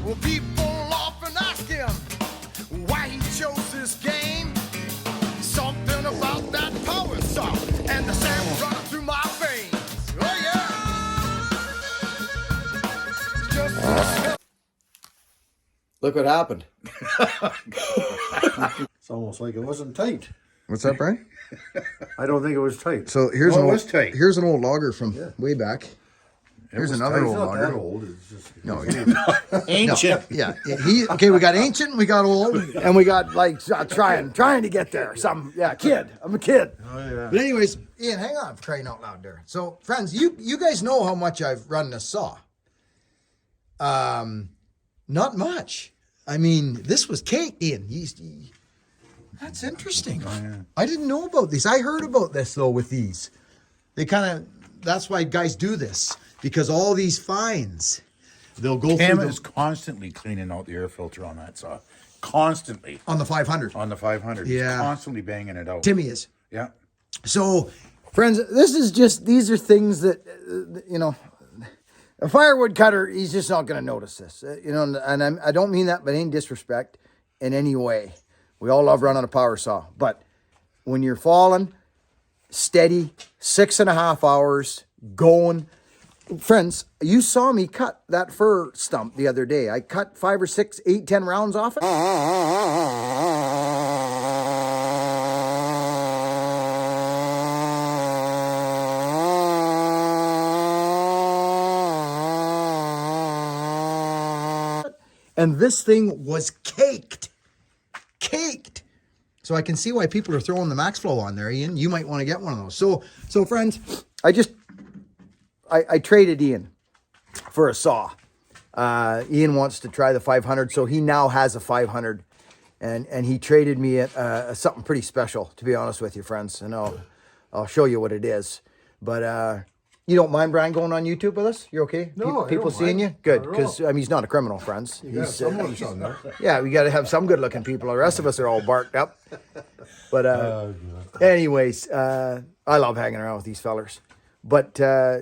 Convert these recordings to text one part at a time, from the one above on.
Well, people often ask him why he chose this game. Something about that power saw and the sand running through my veins. Oh yeah. Just Look what happened. It's almost like it wasn't tight. What's that, Brian? I don't think it was tight. So here's No, it was tight. Here's an old logger from way back. Here's another old It's not logger. that old. It's just Ancient. Yeah. Okay, we got ancient, we got old, and we got like trying to get there. Kid. I'm a kid. Oh yeah. But anyways, Ian, hang on for crying out loud there. So, friends, you guys know how much I've run this saw. Not much. I mean, this was cake, Ian. That's interesting. Oh, yeah. I didn't know about these. I heard about this though with these. That's why guys do this, because all these fines, they'll go Cam through is constantly cleaning out the air filter on that saw. Constantly. on the 500. On the 500. Yeah. He's constantly banging it out. Timmy is. Yeah. So, friends, these are things that, a firewood cutter, he's just not going to notice this. And I don't mean that, but any disrespect in any way. We all love running a power saw. But when you're falling, steady, 6.5 hours, going. Friends, you saw me cut that fir stump the other day. I cut 5 or 6, 8, 10 rounds off it. And this thing was caked. So I can see why people are throwing the Max Flow on there, Ian. You might want to get one of those. So friends, I traded Ian for a saw. Ian wants to try the 500, so he now has a 500, and he traded me something pretty special, to be honest with you, friends. And I'll show you what it is. But you don't mind Brian going on YouTube with us? You're okay? No, I people don't seeing mind. you? Good, Not at all. because he's not a criminal, friends. Yeah, He's, someone's on there. yeah, we got to have some good-looking people. The rest of us are all barked up. But anyways, I love hanging around with these fellers. But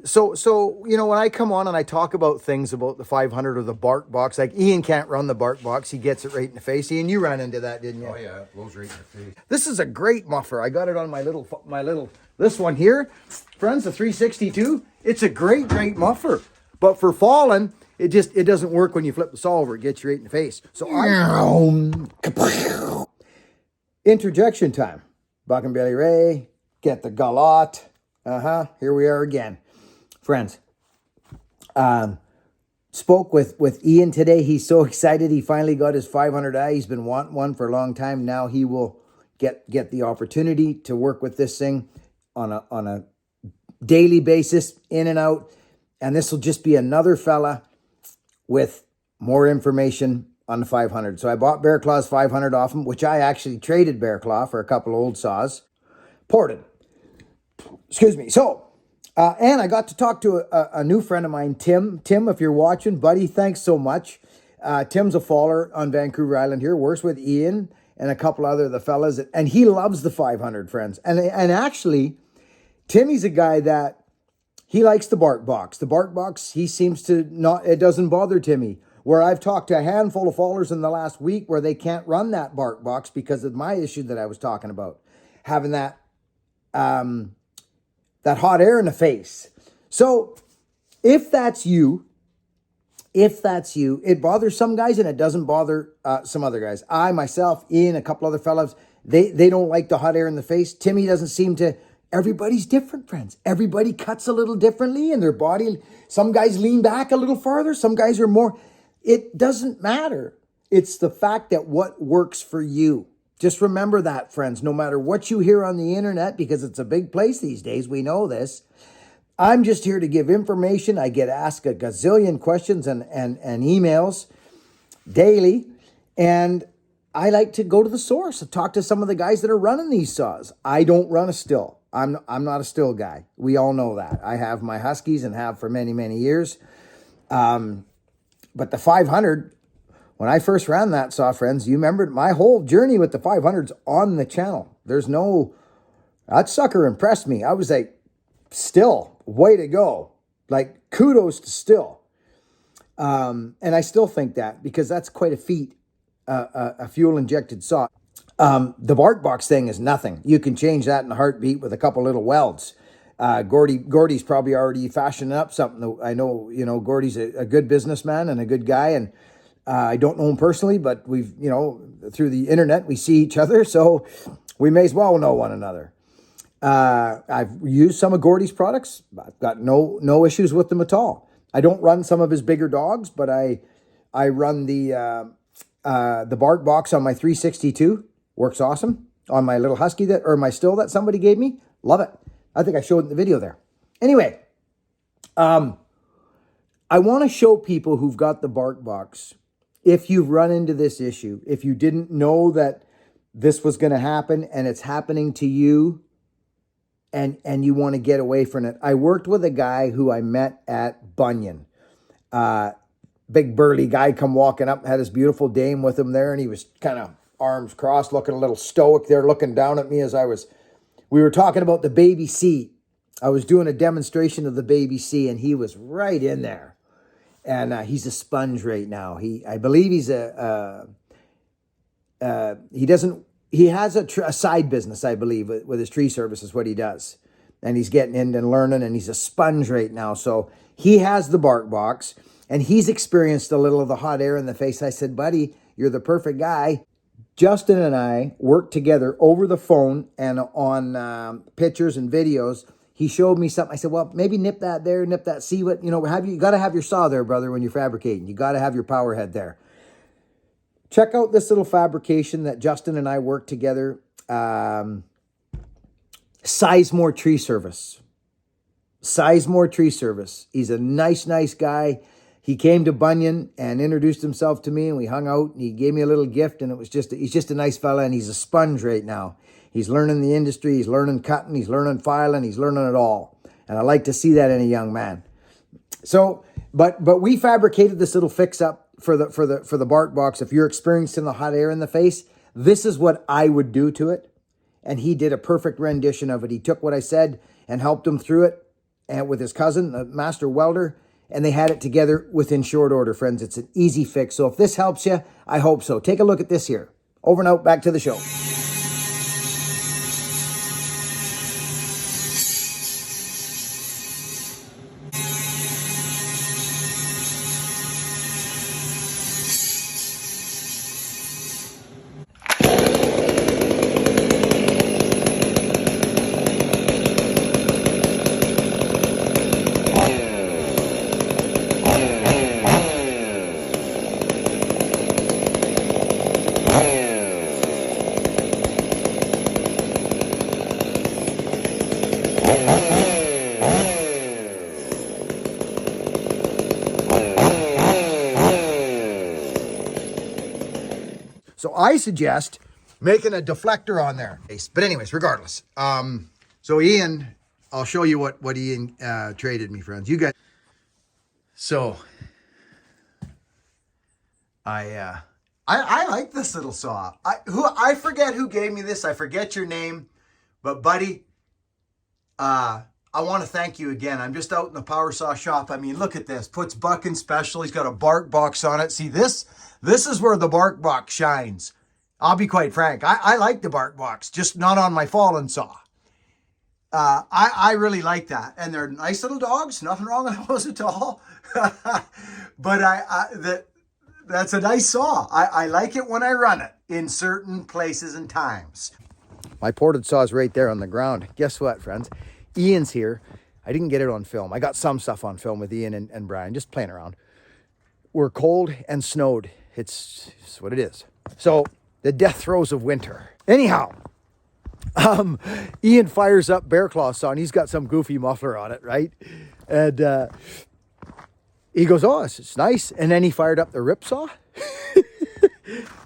so when I come on and I talk about things about the 500 or the bark box, like Ian can't run the bark box. He gets it right in the face. Ian, you ran into that, didn't you? Oh yeah, it blows right in the face. This is a great muffler. I got it on my little, this one here. Friends, the 362. It's a great muffler. But for falling, it doesn't work when you flip the saw over. It gets you right in the face. So interjection time. Buck and Billy Ray, get the galot. Here we are again. Friends, spoke with Ian today. He's so excited. He finally got his 500i. He's been wanting one for a long time. Now he will get the opportunity to work with this thing on a daily basis, in and out. And this will just be another fella with more information on the 500. So I bought Bear Claw's 500 off him, which I actually traded Bear Claw for a couple old saws. Ported. Excuse me. So, and I got to talk to a new friend of mine, Tim. Tim, if you're watching, buddy, thanks so much. Tim's a faller on Vancouver Island here, works with Ian and a couple other of the fellas, and he loves the 500, friends. And actually, Timmy's a guy that he likes the bark box. The bark box, he seems to not, it doesn't bother Timmy. Where I've talked to a handful of fallers in the last week where they can't run that bark box because of my issue that I was talking about. Having that hot air in the face. So if that's you, it bothers some guys and it doesn't bother some other guys. I, myself, Ian, a couple other fellows, they don't like the hot air in the face. Timmy doesn't seem to. Everybody's different, friends. Everybody cuts a little differently in their body. Some guys lean back a little farther. Some guys are more. It doesn't matter. It's the fact that what works for you. Just remember that, friends, no matter what you hear on the internet, because it's a big place these days, we know this. I'm just here to give information. I get asked a gazillion questions and emails daily, and I like to go to the source and talk to some of the guys that are running these saws. I don't run a still. I'm not a still guy. We all know that. I have my Huskies and have for many, many years. But the 500... when I first ran that saw, friends, you remember my whole journey with the 500s on the channel. That sucker impressed me. I was like, Still, way to go. Like, kudos to Stihl. And I still think that because that's quite a feat, a fuel injected saw. The bark box thing is nothing. You can change that in a heartbeat with a couple little welds. Gordy's probably already fashioning up something. I know, Gordy's a good businessman and a good guy, and I don't know him personally, but we've, through the internet, we see each other, so we may as well know one another. I've used some of Gordy's products. I've got no issues with them at all. I don't run some of his bigger dogs, but I run the bark box on my 362. Works awesome. On my little husky my still that somebody gave me. Love it. I think I showed it in the video there. Anyway, I want to show people who've got the bark box, if you've run into this issue, if you didn't know that this was going to happen and it's happening to you, and you want to get away from it. I worked with a guy who I met at Bunyan. Big burly guy come walking up, had his beautiful dame with him there, and he was kind of arms crossed, looking a little stoic there, looking down at me as we were talking about the baby C. I was doing a demonstration of the baby C, and he was right in there. And he's a sponge right now. I believe he's he has a side business, I believe, with his tree service is what he does. And he's getting in and learning, and he's a sponge right now. So he has the bark box, and he's experienced a little of the hot air in the face. I said, buddy, you're the perfect guy. Justin and I worked together over the phone and on pictures and videos. He showed me something. I said, well, maybe nip that there, nip that. See what, you got to have your saw there, brother, when you're fabricating. You got to have your power head there. Check out this little fabrication that Justin and I worked together. Sizemore Tree Service. Sizemore Tree Service. He's a nice guy. He came to Bunyan and introduced himself to me, and we hung out, and he gave me a little gift, and he's just a nice fella, and he's a sponge right now. He's learning the industry, he's learning cutting, he's learning filing, he's learning it all. And I like to see that in a young man. So, but we fabricated this little fix up for the bark box. If you're experiencing the hot air in the face, this is what I would do to it. And he did a perfect rendition of it. He took what I said and helped him through it, and with his cousin, a master welder, and they had it together within short order, friends. It's an easy fix. So if this helps you, I hope so. Take a look at this here. Over and out, back to the show. So I suggest making a deflector on there. But anyways, regardless. So Ian, I'll show you what Ian traded me, friends. You guys. So I like this little saw. I forget who gave me this. I forget your name, but buddy, I want to thank you again. I'm just out in the power saw shop. I mean, look at this. Puts Bucking Special. He's got a bark box on it. See this? This is where the bark box shines. I'll be quite frank. I like the bark box, just not on my fallen saw. I really like that. And they're nice little dogs. Nothing wrong with those at all. But that's a nice saw. I like it when I run it in certain places and times. My ported saw is right there on the ground. Guess what, friends? Ian's here. I didn't get it on film. I got some stuff on film with Ian and Brian, just playing around. We're cold and snowed. It's what it is. So the death throes of winter. Anyhow, Ian fires up Bear Claw saw, and he's got some goofy muffler on it, right? And he goes, oh, it's nice. And then he fired up the rip saw.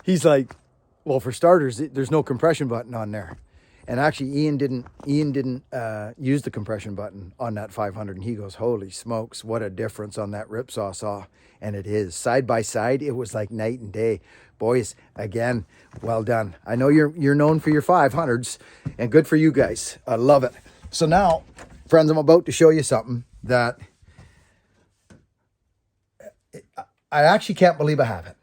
He's like, well, for starters, there's no compression button on there. And actually, Ian didn't use the compression button on that 500. And he goes, holy smokes, what a difference on that ripsaw saw. And it is. Side by side, it was like night and day. Boys, again, well done. I know you're known for your 500s, and good for you guys. I love it. So now, friends, I'm about to show you something that I actually can't believe I have it,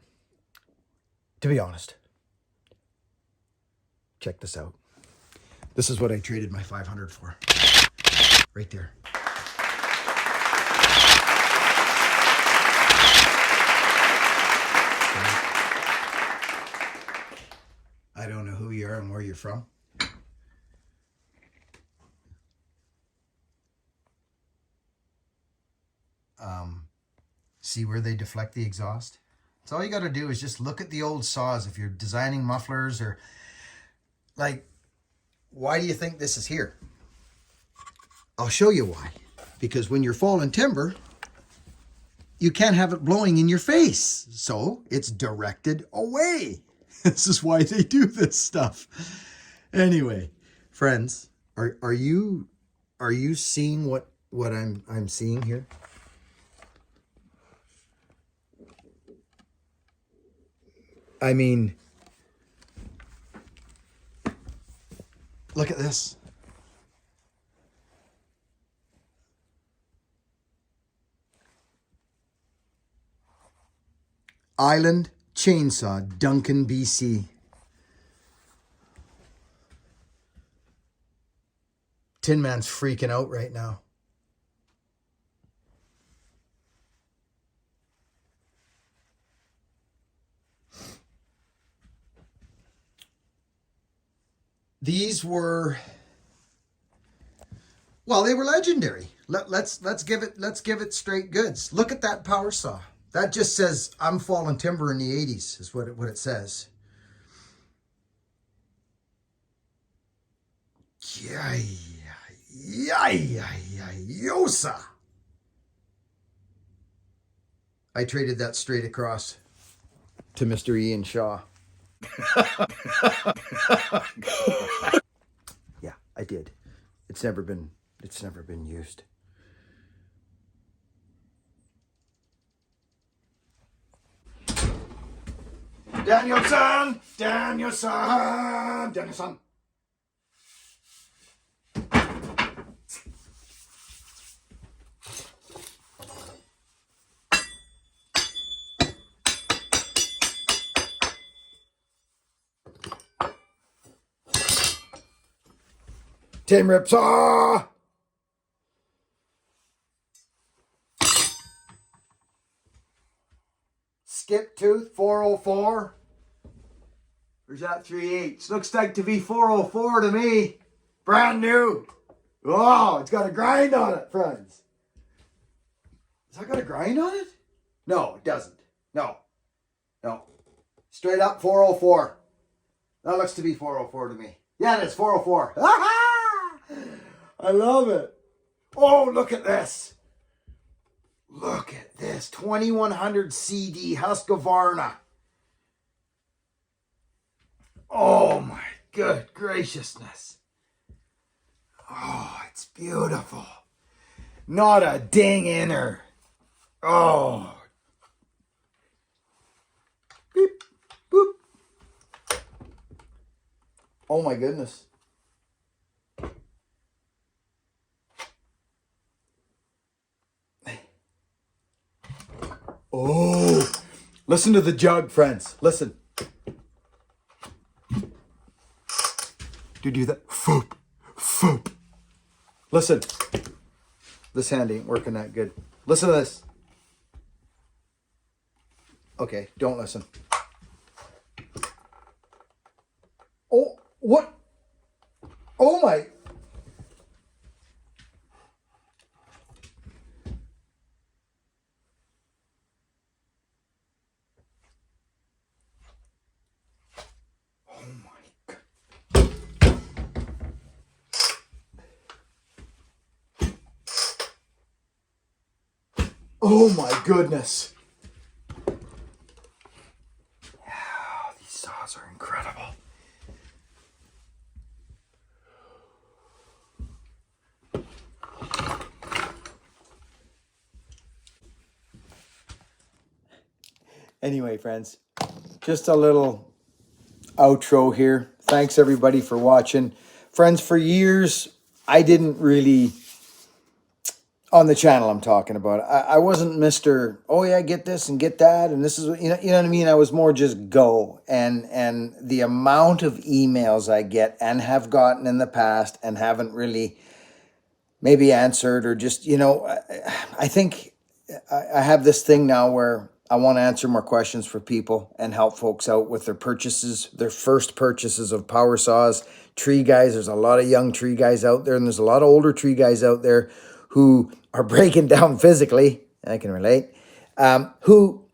to be honest. Check this out. This is what I traded my 500 for. Right there. I don't know who you are and where you're from. See where they deflect the exhaust? So all you got to do is just look at the old saws if you're designing mufflers or like, why do you think this is here? I'll show you why. Because when you're falling timber, you can't have it blowing in your face. So it's directed away. This is why they do this stuff. Anyway, friends, are you seeing what I'm seeing here? I mean, look at this. Island Chainsaw, Duncan, BC. Tin Man's freaking out right now. These were, well, they were legendary. Let's give it straight goods. Look at that power saw. That just says I'm falling timber in the 80s is what it says. Yosa. I traded that straight across to Mr. Ian Shaw. Yeah, I did. It's never been used. Danielson! Danielson! Danielson! Tin rip saw! Skip tooth 404. Where's that 3/8? Looks like to be 404 to me. Brand new. Oh, it's got a grind on it, friends. Has that got a grind on it? No, it doesn't. No. Straight up 404. That looks to be 404 to me. Yeah, it is 404. I love it. Oh, look at this. Look at this. 2100 CD Husqvarna. Oh my good graciousness. Oh, it's beautiful. Not a ding in her. Oh. Beep, boop. Oh my goodness. Oh, listen to the jug, friends. Listen. Do that. Foop, foop. Listen. This hand ain't working that good. Listen to this. Okay, don't listen. Oh, what? Oh my. Oh my goodness. Oh, these saws are incredible. Anyway, friends, just a little outro here. Thanks everybody for watching. Friends, for years, I didn't really On the channel I'm talking about. I wasn't Mr. Oh yeah, get this and get that and this is you know what I mean. I was more just go, and the amount of emails I get and have gotten in the past and haven't really maybe answered, or just I think I have this thing now where I want to answer more questions for people and help folks out with their purchases, their first purchases of power saws. Tree guys, there's a lot of young tree guys out there, and there's a lot of older tree guys out there who are breaking down physically. I can relate. Who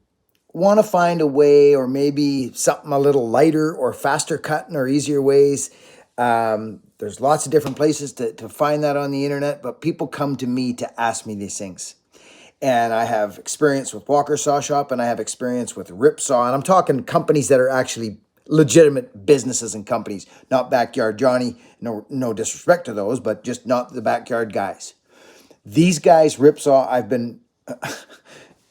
want to find a way, or maybe something a little lighter or faster cutting or easier ways. There's lots of different places to find that on the internet, but people come to me to ask me these things. And I have experience with Walker Saw Shop, and I have experience with Ripsaw. And I'm talking companies that are actually legitimate businesses and companies, not Backyard Johnny. No disrespect to those, but just not the backyard guys. These guys, Ripsaw, I've been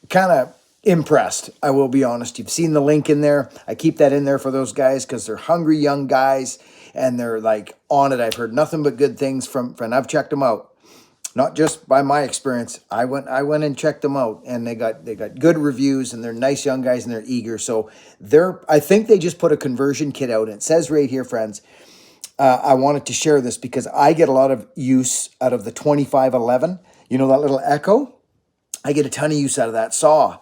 kind of impressed. I will be honest. You've seen the link in there. I keep that in there for those guys because they're hungry young guys and they're like on it. I've heard nothing but good things from, and I've checked them out. Not just by my experience. I went and checked them out, and they got good reviews, and they're nice young guys, and they're eager. So I think they just put a conversion kit out. And it says right here, friends, I wanted to share this because I get a lot of use out of the 2511. You know, that little Echo? I get a ton of use out of that saw.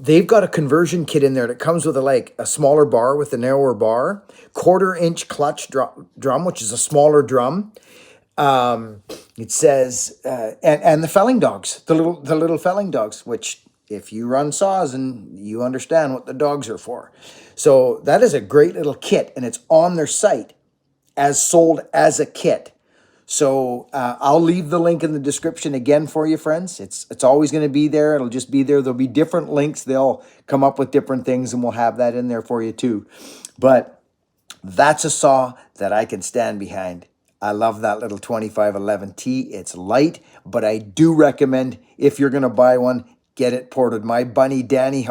They've got a conversion kit in there that comes with a smaller bar with a narrower bar, 1/4-inch clutch drum, which is a smaller drum. It says, and the felling dogs, the little felling dogs, which if you run saws and you understand what the dogs are for. So that is a great little kit, and it's on their site as sold as a kit. So I'll leave the link in the description again for you, friends. It's always going to be there. It'll just be there. There'll be different links. They'll come up with different things, and we'll have that in there for you too. But that's a saw that I can stand behind. I love that little 2511T. It's light, but I do recommend, if you're going to buy one, get it ported. My buddy Dan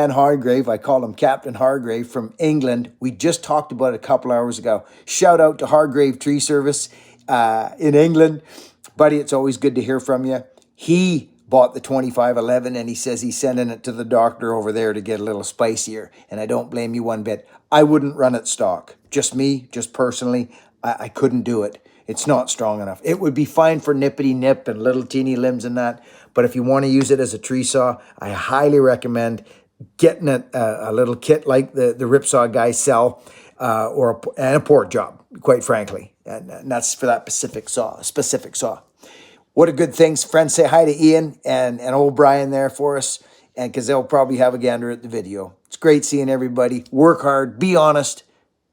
Hargrave, I call him Captain Hargrave, from England. We just talked about it a couple hours ago. Shout out to Hargrave Tree Service in England. Buddy, it's always good to hear from you. He bought the 2511, and he says he's sending it to the doctor over there to get a little spicier, and I don't blame you one bit. I wouldn't run it stock. Just me, just personally, I couldn't do it. It's not strong enough. It would be fine for nippity nip and little teeny limbs and that, but if you want to use it as a tree saw, I highly recommend getting a little kit like the Ripsaw guys sell, and a port job, quite frankly, and that's for that specific saw. What a good thing. Friends, say hi to Ian and old Brian there for us, and because they'll probably have a gander at the video. It's great seeing everybody. Work hard, be honest,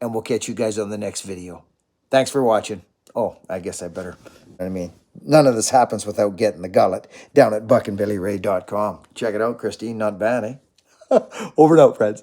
and we'll catch you guys on the next video. Thanks for watching. Oh, I guess I better, none of this happens without getting the gullet down at buckandbillyray.com. Check it out, Christine. Not bad, eh? Over and out, friends.